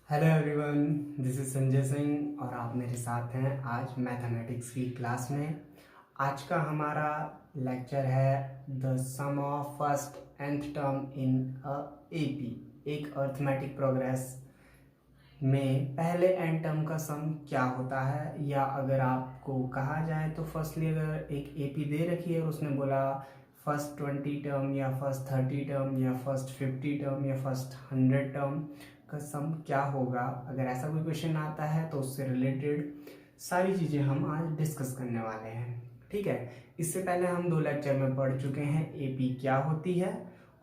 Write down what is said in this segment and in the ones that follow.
Hello everyone, this is Sanjay Singh और आप मेरे साथ हैं आज मैथमेटिक्स की क्लास में। आज का हमारा लेक्चर है the sum of first nth term in a AP. एक अर्थमेटिक प्रोग्रेस में पहले n टर्म का सम क्या होता है, या अगर आपको कहा जाए तो फर्स्टली अगर एक एपी दे रखी है और उसने बोला फर्स्ट 20 टर्म या फर्स्ट 30 टर्म या फर्स्ट 50 टर्म या फर्स्ट 100 टर्म का सम क्या होगा, अगर ऐसा कोई क्वेश्चन आता है तो उससे रिलेटेड सारी चीज़ें हम आज डिस्कस करने वाले हैं। ठीक है, इससे पहले हम 2 लेक्चर में पढ़ चुके हैं एपी क्या होती है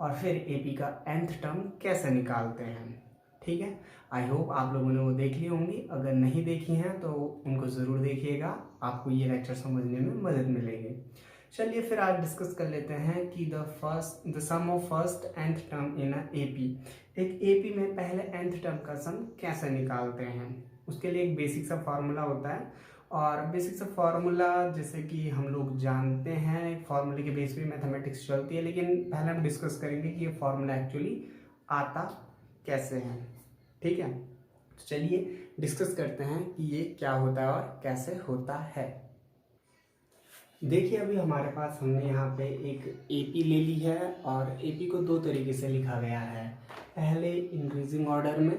और फिर एपी का nth टर्म कैसे निकालते हैं। ठीक है, आई होप आप लोगों ने वो देख ली होंगी। अगर नहीं देखी हैं तो उनको ज़रूर देखिएगा, आपको ये लेक्चर समझने में मदद मिलेगी। चलिए फिर आज डिस्कस कर लेते हैं कि the sum of first nth term in a AP. एक एपी में पहले nth टर्म का सम कैसे निकालते हैं, उसके लिए एक बेसिक सा फार्मूला होता है। और बेसिक सा फार्मूला जैसे कि हम लोग जानते हैं, फार्मूले के बेस पे मैथमेटिक्स चलती है, लेकिन पहले हम डिस्कस करेंगे कि ये फार्मूला एक्चुअली आता कैसे है। ठीक है, तो चलिए डिस्कस करते हैं कि ये क्या होता है और कैसे होता है। देखिए, अभी हमारे पास हमने यहाँ पे एक एपी ले ली है और एपी को 2 तरीके से लिखा गया है। पहले इंक्रीजिंग ऑर्डर में,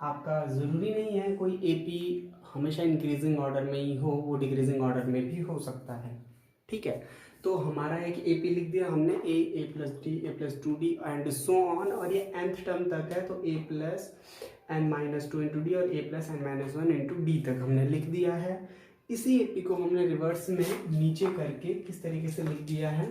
आपका ज़रूरी नहीं है कोई एपी हमेशा इंक्रीजिंग ऑर्डर में ही हो, वो डिक्रीजिंग ऑर्डर में भी हो सकता है। ठीक है, तो हमारा एक एपी लिख दिया हमने, A plus D, A plus 2d and so on, और ये nth टर्म तक है तो a plus n-2 into D और a plus n-1 into D तक हमने लिख दिया है। इसी एपी को हमने रिवर्स में नीचे करके किस तरीके से लिख दिया है,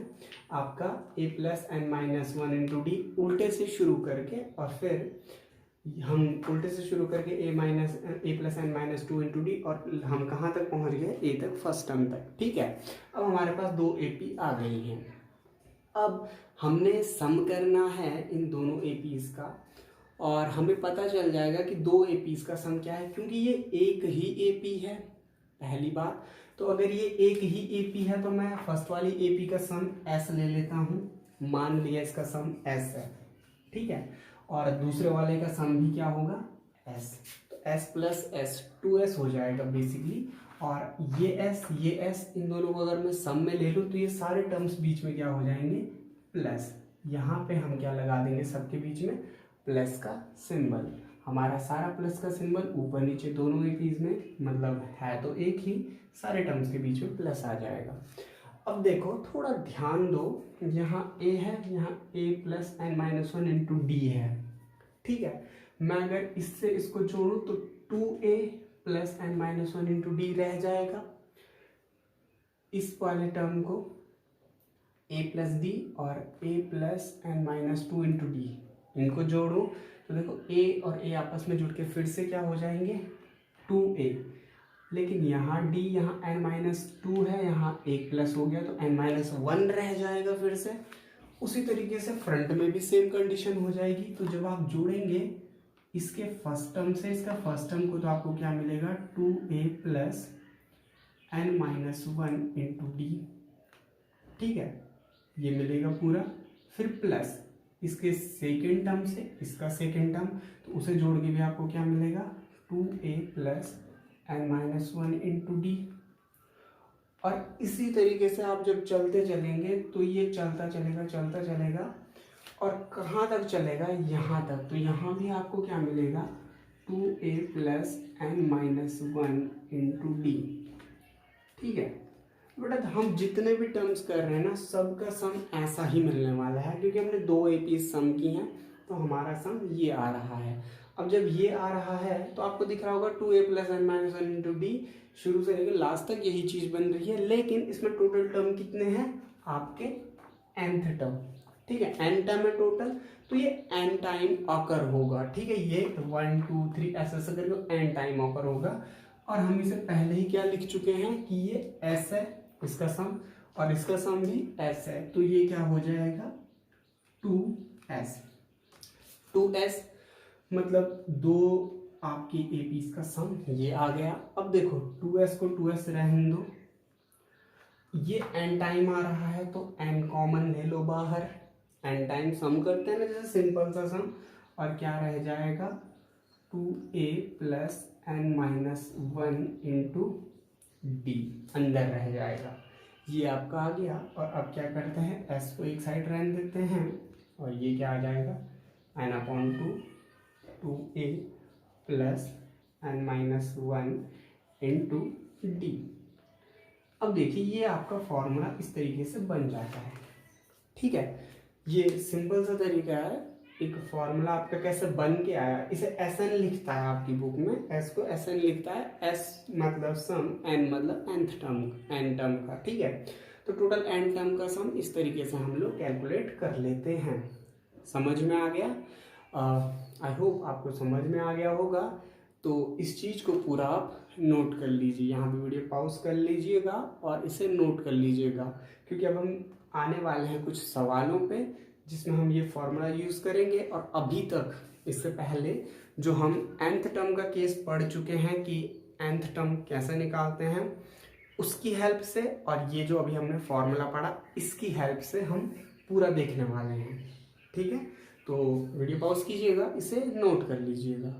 आपका a plus n-1 into D उल्टे से शुरू करके, और फिर हम उल्टे से शुरू करके a plus n-2 into D, और हम कहाँ तक पहुँच गए, a तक, फर्स्ट टर्म तक। ठीक है, अब हमारे पास 2 एपी आ गई हैं। अब हमने सम करना है इन दोनों एपीज का, और हमें पता चल जाएगा कि 2 एपीज का सम क्या है, क्योंकि ये एक ही एपी है। पहली बात तो अगर ये एक ही एपी है तो मैं फर्स्ट वाली एपी का सम s ले लेता हूँ, मान लिया इसका सम s है। ठीक है, और दूसरे वाले का सम भी क्या होगा, s, तो s प्लस s 2s हो जाएगा बेसिकली। और ये s इन दोनों को अगर मैं सम में ले लूँ तो ये सारे टर्म्स बीच में क्या हो जाएंगे, प्लस। यहाँ पे हम क्या लगा देंगे, सबके बीच में प्लस का सिंबल। हमारा सारा प्लस का सिंबल ऊपर नीचे दोनों एपीज में, मतलब है तो एक ही, सारे टर्म्स के बीच में प्लस आ जाएगा। अब देखो, थोड़ा ध्यान दो, यहाँ a है, यहाँ a plus n-1 into D है। ठीक है, मैं अगर इससे इसको जोड़ूं तो 2a plus n-1 into D रह जाएगा। इस वाले टर्म को a प्लस डी और a plus n-2 into D, इनको जोड़ूं तो देखो a और a आपस में जुड़ के फिर से क्या हो जाएंगे, 2a। लेकिन यहाँ d, यहाँ n-2 है, यहाँ 1 प्लस हो गया तो n-1 रह जाएगा फिर से। उसी तरीके से फ्रंट में भी सेम कंडीशन हो जाएगी। तो जब आप जोड़ेंगे इसके फर्स्ट टर्म से इसका फर्स्ट टर्म को, तो आपको क्या मिलेगा, 2a plus n-1 into D. ठीक है, ये मिलेगा पूरा, फिर प्लस इसके सेकेंड टर्म से इसका सेकेंड टर्म, तो उसे जोड़ के भी आपको क्या मिलेगा, 2a plus n-1 into D. और इसी तरीके से आप जब चलते चलेंगे तो ये चलता चलेगा और कहाँ तक चलेगा, यहाँ तक। तो यहाँ भी आपको क्या मिलेगा, 2a plus n-1 into D. ठीक है बेटा, हम जितने भी टर्म्स कर रहे हैं ना, सबका सम ऐसा ही मिलने वाला है, क्योंकि हमने 2 एपी सम की हैं तो हमारा सम ये आ रहा है। अब जब ये आ रहा है तो आपको दिख रहा होगा 2a plus n-1 into D, शुरू से लेकर लास्ट तक यही चीज बन रही है। लेकिन इसमें टोटल टर्म कितने हैं, आपके nth टर्म। ठीक है, n टर्म है टोटल, तो ये n टाइम ऑकर होगा। ठीक है, ये 1 2 3 ऐसा करके n टाइम ऑकर होगा। और हम इसे पहले ही क्या लिख चुके हैं कि ये s है इसका सम, और इसका सम भी s है, तो ये क्या हो जाएगा, 2s। 2s मतलब 2 आपकी एपीज का सम ये आ गया। अब देखो 2s को 2s रहने दो, ये n टाइम आ रहा है तो n कॉमन ले लो बाहर, n टाइम सम करते हैं ना जैसे सिंपल सा सम, और क्या रह जाएगा, 2a plus n minus 1 into D अंदर रह जाएगा। ये आपका आ गया। और अब क्या करते हैं, s को एक साइड रहने देते हैं और ये क्या आ जाएगा n/2 2a plus n minus 1 into d. अब देखिए ये आपका फॉर्मूला इस तरीके से बन जाता है। ठीक है, ये सिंपल सा तरीका है। एक फॉर्मूला आपका कैसे बन के आया, इसे SN लिखता है आपकी बुक में, S को SN लिखता है। S मतलब सम, N मतलब nth टर्म, n टर्म का। ठीक है, तो टोटल n टर्म का सम इस तरीके से हम लोग कैलकुलेट कर लेते हैं। समझ में आ गया? आई होप आपको समझ में आ गया होगा। तो इस चीज़ को पूरा आप नोट कर लीजिए, यहाँ पे वीडियो पॉज कर लीजिएगा और इसे नोट कर लीजिएगा, क्योंकि अब हम आने वाले हैं कुछ सवालों पे जिसमें हम ये फॉर्मूला यूज़ करेंगे। और अभी तक इससे पहले जो हम nth टर्म का केस पढ़ चुके हैं कि nth टर्म कैसे निकालते हैं, उसकी हेल्प से और ये जो अभी हमने फॉर्मूला पढ़ा इसकी हेल्प से हम पूरा देखने वाले हैं। ठीक है, तो वीडियो पॉज कीजिएगा, इसे नोट कर लीजिएगा।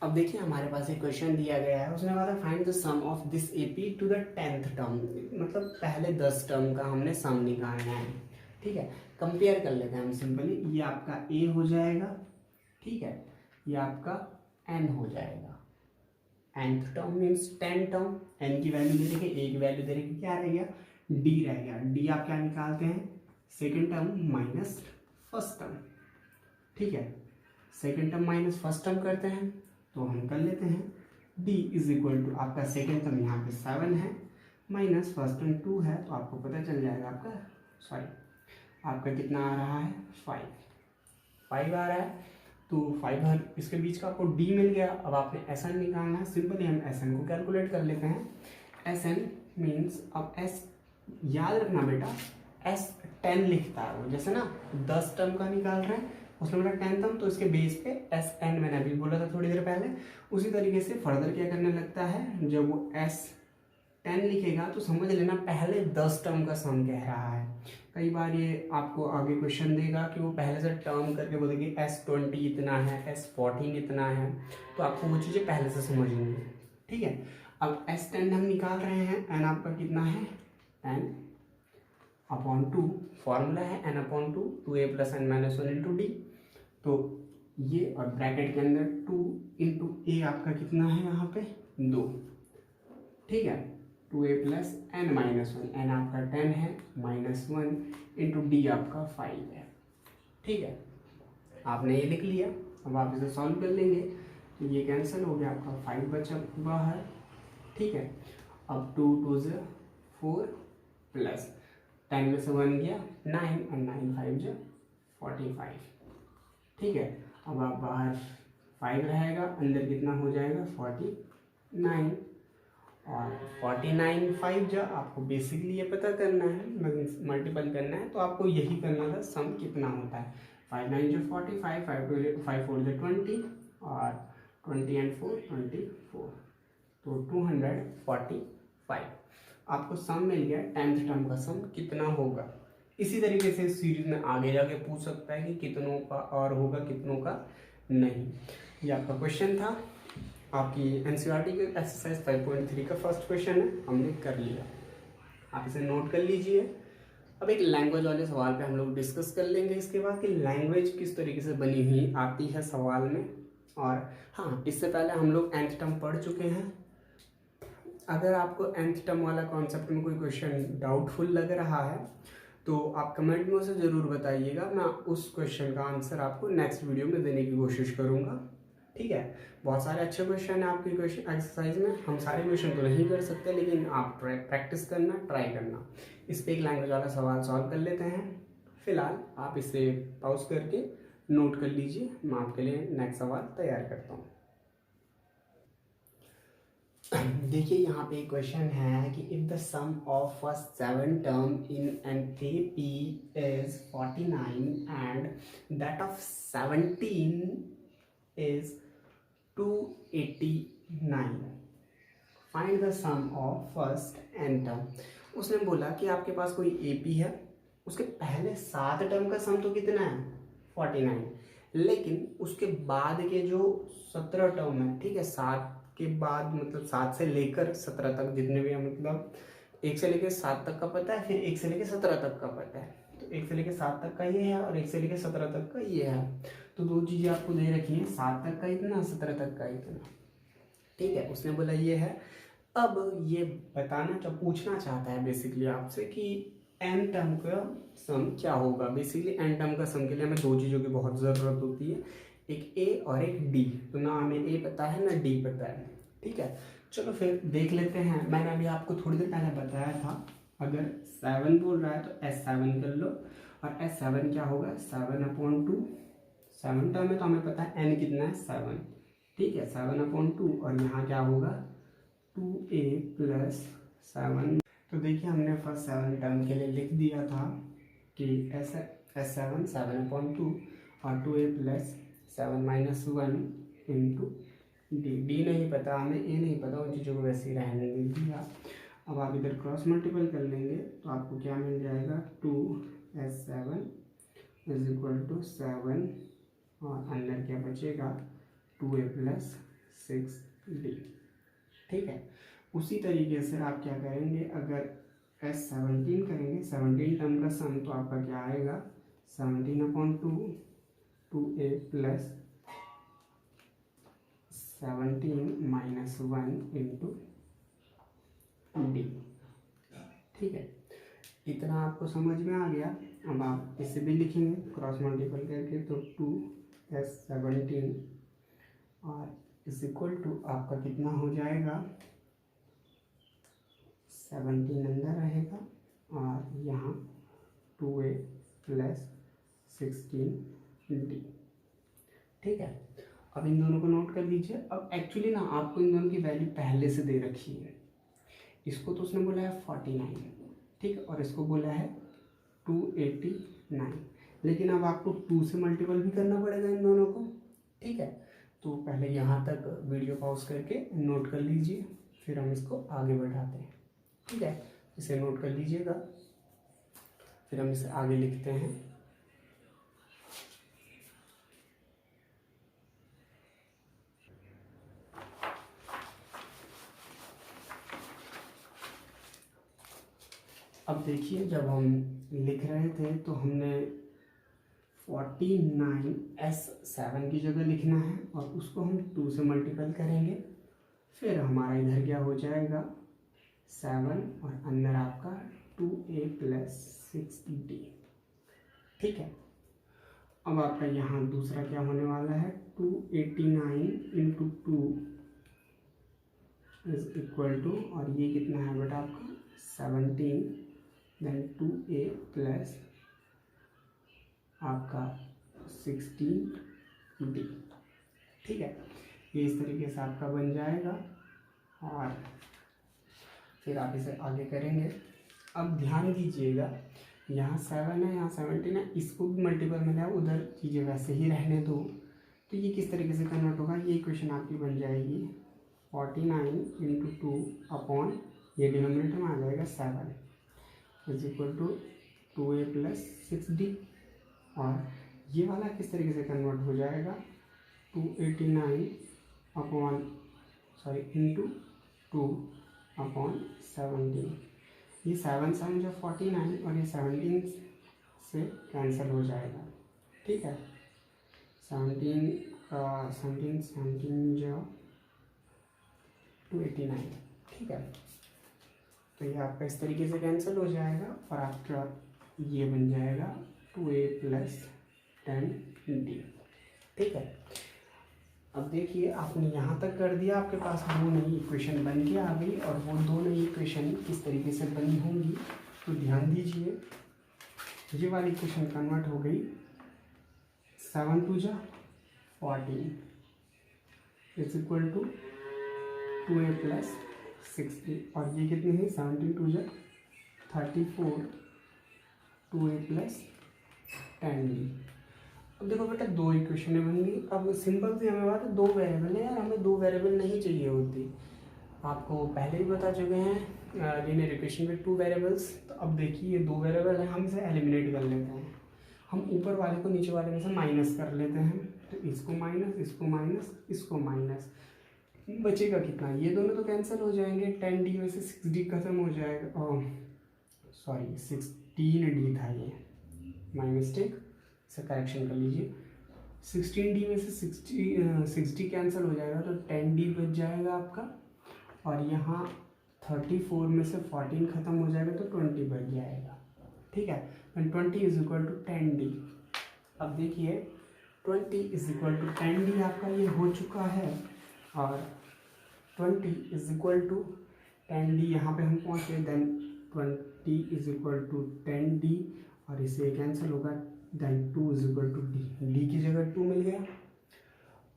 अब देखिए हमारे पास एक क्वेश्चन दिया गया है, उसने कहा था find the sum of this AP to the 10th term, मतलब पहले 10 टर्म का हमने सम निकालना है। ठीक है, कंपेयर कर लेते हैं हम सिंपली। ये आपका a हो जाएगा, ठीक है, ये आपका n हो जाएगा। nth term means 10 term, n की वैल्यू दे देंगे, a की वैल्यू दे देंगे, क्या रह गया d रह गया। d आप क्या निकालते हैं, second term minus first term. ठीक है, second term minus first term करते हैं तो हम कर लेते हैं d इज इक्वल टू आपका सेकेंड टर्म यहाँ पे 7 है माइनस फर्स्ट टर्म 2 है, तो आपको पता चल जाएगा आपका कितना आ रहा है 5 आ रहा है। तो 5 हर इसके बीच का आपको d मिल गया। अब आपने SN निकालना है, सिंपली हम SN को कैलकुलेट कर लेते हैं। SN मीन्स, अब S याद रखना बेटा, S 10 लिखता है वो, जैसे ना 10 टर्म का निकाल रहे हैं उसने बोला 10 टर्म, तो इसके बेस पे SN मैंने अभी बोला था थोड़ी देर पहले, उसी तरीके से फर्दर क्या करने लगता है, जब वो S10 लिखेगा तो समझ लेना पहले 10 टर्म का सम कह रहा है। कई बार ये आपको आगे क्वेश्चन देगा कि वो पहले से टर्म करके बोलेगी S20 इतना है, S14 इतना है, तो आपको वो चीज़ें पहले से समझनी है। ठीक है, अब S10 हम निकाल रहे हैं, n आपका कितना है 10/2, फॉर्मूला है n/2 2a plus n minus 1 into D. तो ये और ब्रैकेट के अंदर 2 इंटू ए आपका कितना है यहाँ पे 2। ठीक है, 2a plus n minus 1, n आपका 10 है माइनस 1 इंटू डी आपका 5 है। ठीक है, आपने ये लिख लिया। अब आप इसे सॉल्व कर लेंगे तो ये कैंसिल हो गया, आपका 5 बचा बाहर। ठीक है, अब 2 2 से 4 प्लस 10 में से 1 गया 9 और 9 5 जो 45। ठीक है, अब आप बाहर 5 रहेगा, अंदर कितना हो जाएगा 49, और 49 5 जो आपको बेसिकली ये पता करना है, मल्टीपल करना है, तो आपको यही करना था सम कितना होता है। 5 9 जो 45, 5 4 जो 20 और 20 एंड 4 24, तो 245 आपको सम मिल गया। 10th टर्म का सम कितना होगा। इसी तरीके से सीरीज में आगे जाके पूछ सकता है कि कितनों का और होगा कितनों का नहीं। ये आपका क्वेश्चन था, आपकी एनसीईआरटी के एक्सरसाइज 5.3 का फर्स्ट क्वेश्चन है, हमने कर लिया। आप इसे नोट कर लीजिए। अब एक लैंग्वेज वाले सवाल पे हम लोग डिस्कस कर लेंगे इसके बाद कि लैंग्वेज किस तरीके से बनी हुई आती है सवाल में। और हाँ, इससे पहले हम लोग nth टर्म पढ़ चुके हैं। अगर आपको nth टर्म वाला कॉन्सेप्ट में कोई क्वेश्चन डाउटफुल लग रहा है तो आप कमेंट में उसे ज़रूर बताइएगा, मैं उस क्वेश्चन का आंसर आपको नेक्स्ट वीडियो में देने की कोशिश करूँगा। ठीक है, बहुत सारे अच्छे क्वेश्चन हैं आपके क्वेश्चन एक्सरसाइज में, हम सारे क्वेश्चन तो नहीं कर सकते, लेकिन आप प्रैक्टिस करना, ट्राई करना। इस पर एक लैंग्वेज वाला सवाल सॉल्व कर लेते हैं। फिलहाल आप इसे पॉज करके नोट कर लीजिए, मैं आपके लिए नेक्स्ट सवाल तैयार करता हूँ। देखिए यहाँ पे क्वेश्चन है कि if the sum of first 7 term in an AP is 49 and that of 17 is 289, find the sum of first n term. उसने बोला कि आपके पास कोई AP है, उसके पहले 7 टर्म का सम तो कितना है 49, लेकिन उसके बाद के जो 17 टर्म है, ठीक है, 7 के बाद मतलब 7 से लेकर 17 तक जितने भी है, मतलब 1 से लेकर 7 तक का पता है, फिर 1 से लेकर 17 तक का पता है। तो 1 से लेकर 7 तक का ये है और 1 से लेकर 17 तक का ये है। तो दो चीज़ें आपको दे रखी हैं, 7 तक का इतना, 17 तक का इतना, ठीक है। उसने बोला ये है। अब ये बताना पूछना चाहता है बेसिकली आपसे कि एन टर्म का सम क्या होगा। बेसिकली एन टर्म का सम के लिए हमें दो चीज़ों की बहुत ज़रूरत होती है, एक ए और एक डी। तो ना हमें ए पता है ना डी पता है, ठीक है। चलो फिर देख लेते हैं। मैंने अभी आपको थोड़ी देर पहले बताया था, अगर 7 बोल रहा है तो S7 कर लो, और S7 क्या होगा 7/2। 7 टर्म में तो हमें पता है n कितना है 7, ठीक है, 7/2। और यहाँ क्या होगा 2a + 7। तो देखिए हमने फर्स्ट 7 टर्म के लिए लिख दिया था कि S7 7/2 और 2a + 7 - 1 इंटू डी नहीं पता हमें, ए नहीं पता, उन चीज़ों को वैसे ही रहने दे दिया। अब आप इधर क्रॉस मल्टीपल कर लेंगे तो आपको क्या मिल जाएगा 2S7 = 7 और अंदर क्या बचेगा 2a + 6d, ठीक है। उसी तरीके से आप क्या करेंगे, अगर S17 करेंगे, 17 टर्म का सम, तो आपका क्या आएगा 17/2 2a + 17 - 1 इंटू डी, ठीक है। इतना आपको समझ में आ गया। अब आप इसे भी लिखेंगे क्रॉस मल्टीपल करके, तो 2S17 और = आपका कितना हो जाएगा 17 अंदर रहेगा और यहाँ 2a + 16d, ठीक है। अब इन दोनों को नोट कर लीजिए। अब एक्चुअली ना आपको इन दोनों की वैल्यू पहले से दे रखी है। इसको तो उसने बोला है 49, ठीक है, और इसको बोला है 289, लेकिन अब आपको 2 से मल्टीपल भी करना पड़ेगा इन दोनों को, ठीक है। तो पहले यहाँ तक वीडियो पॉज करके नोट कर लीजिए, फिर हम इसको आगे बढ़ाते हैं, ठीक है। इसे नोट कर लीजिएगा, फिर हम इसे आगे लिखते हैं। अब देखिए जब हम लिख रहे थे तो हमने 49S7 की जगह लिखना है और उसको हम 2 से मल्टीपल करेंगे, फिर हमारा इधर क्या हो जाएगा 7 और अंदर आपका 2a + 6d, ठीक है। अब आपका यहाँ दूसरा क्या होने वाला है 289 × 2 = और ये कितना है बेटा आपका 17, देन 2a + आपका 16d, ठीक है। ये इस तरीके से आपका बन जाएगा और फिर आप इसे आगे करेंगे। अब ध्यान दीजिएगा यहाँ 7 है, यहाँ 17 है, इसको भी मल्टीपल में है, उधर चीज़ें वैसे ही रहने दो। तो ये किस तरीके से कन्वर्ट होगा, ये इक्वेशन आपकी बन जाएगी 49 × 2 अपॉन ये डिनोमिनेटर में आ जाएगा 7 = 2a + 6d, और ये वाला किस तरीके से कन्वर्ट हो जाएगा 289 × 2 अपॉन 17। ये 7 7 जो 49 और ये 17 से कैंसिल हो जाएगा, ठीक है। 17 जो 289, ठीक है। तो ये आपका इस तरीके से कैंसिल हो जाएगा और आपका ये बन जाएगा 2a + 10d, ठीक है। अब देखिए आपने यहाँ तक कर दिया, आपके पास दो नई इक्वेशन बन के आ गई, और वो दो नई इक्वेशन किस तरीके से बनी होंगी तो ध्यान दीजिए। ये वाली इक्वेशन कन्वर्ट हो गई 7 × 2 = 14 = 2a + 60, और ये कितनी है 17 × 2 = 34 2a + 10d। अब देखो बेटा दो इक्वेशनें बन गई। अब सिंपल सी हमें बात है, दो वेरिएबल है यार, हमें दो वेरिएबल नहीं चाहिए होती। आपको पहले भी बता चुके हैं लीनियर इक्वेशन में 2 वेरिएबल्स। तो अब देखिए ये 2 वेरिएबल है, हम इसे एलिमिनेट कर लेते हैं। हम ऊपर वाले को नीचे वाले में से माइनस कर लेते हैं, तो इसको माइनस, इसको माइनस, इसको माइनस, बचेगा कितना, ये दोनों तो कैंसिल हो जाएंगे, 10d में से 6d खत्म हो जाएगा, सॉरी 16d था ये, माई मिस्टेक, इसे करेक्शन कर लीजिए, 16d में से 6d कैंसिल हो जाएगा तो 10d बच जाएगा आपका, और यहाँ 34 में से 14 खत्म हो जाएगा तो 20 बच जाएगा, ठीक है। 20 इज इक्वल टू 10d। अब देखिए 20 इज इक्वल टू 10d आपका ये हो चुका है, और 20 इज इक्वल टू 10d यहाँ पे हम पहुँचे, then 20 is equal to 10d, और इसे कैंसिल होगा, then 2 is equal to d की जगह 2 मिल गया।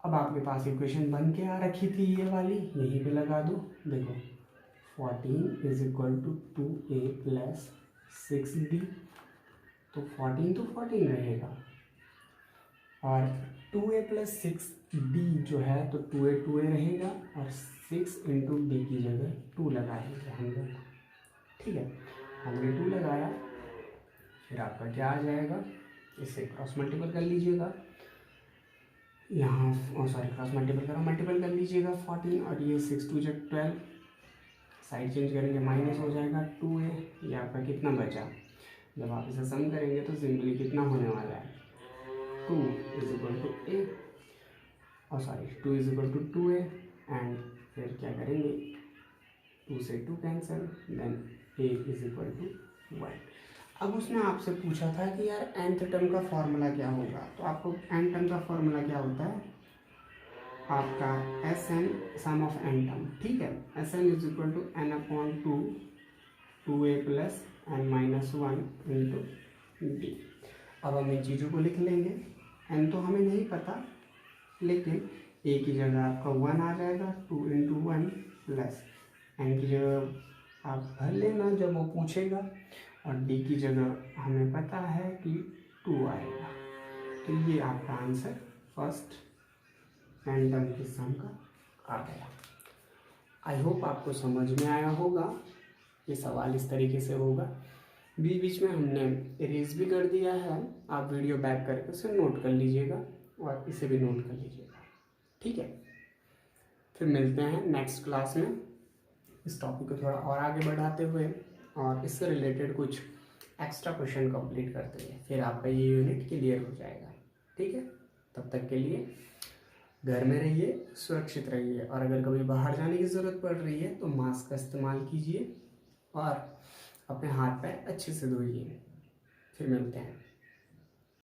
अब आपके पास इक्वेशन बन के आ रखी थी ये वाली, यहीं पे लगा दो, देखो 14 is equal to 2a plus 6d, तो 14 तो 14 रहेगा, और 2a प्लस 6d जो है तो 2a रहेगा, और 6 इंटू डी की जगह 2 लगाएंगे हम लोग, ठीक है। हमने 2 लगाया, फिर आपका क्या आ जाएगा, इसे क्रॉस मल्टीपल कर लीजिएगा, यहाँ सॉरी क्रॉस मल्टीपल करो, मल्टीपल कर लीजिएगा 14, और ये 6 2 जब 12, साइड चेंज करेंगे माइनस हो जाएगा 2a, ये आपका कितना बचा, जब आप इसे सम करेंगे तो सिंपली कितना होने वाला है, 2 इज इक्वल टू a, और sorry 2 is equal to 2a, and फिर क्या करेंगे, 2 से 2 cancel, then a is equal to 1। अब उसने आपसे पूछा था कि यार nth टर्म का फॉर्मूला क्या होगा, तो आपको n टर्म का फॉर्मूला क्या होता है, आपका Sn sum of n term, ठीक है, Sn is equal to n upon 2a plus n minus 1 into d. अब हम इन चीज़ों को लिख लेंगे, n तो हमें नहीं पता, लेकिन a की जगह आपका 1 आ जाएगा, 2 इंटू 1 प्लस n की जगह आप भर लेना जब वो पूछेगा, और d की जगह हमें पता है कि 2 आएगा, तो ये आपका आंसर फर्स्ट n टर्म के सम का आ गया। आई होप आपको समझ में आया होगा, ये सवाल इस तरीके से होगा, बीच बीच में हमने इरेज भी कर दिया है, आप वीडियो बैक करके उसे नोट कर लीजिएगा, और इसे भी नोट कर लीजिएगा, ठीक है। फिर मिलते हैं नेक्स्ट क्लास में, इस टॉपिक को थोड़ा और आगे बढ़ाते हुए, और इससे रिलेटेड कुछ एक्स्ट्रा क्वेश्चन कंप्लीट करते हुए, फिर आपका ये यूनिट क्लियर हो जाएगा, ठीक है। तब तक के लिए घर में रहिए, सुरक्षित रहिए, और अगर कभी बाहर जाने की ज़रूरत पड़ रही है तो मास्क का इस्तेमाल कीजिए, और अपने हाथ पैर अच्छे से धोइए। फिर मिलते हैं।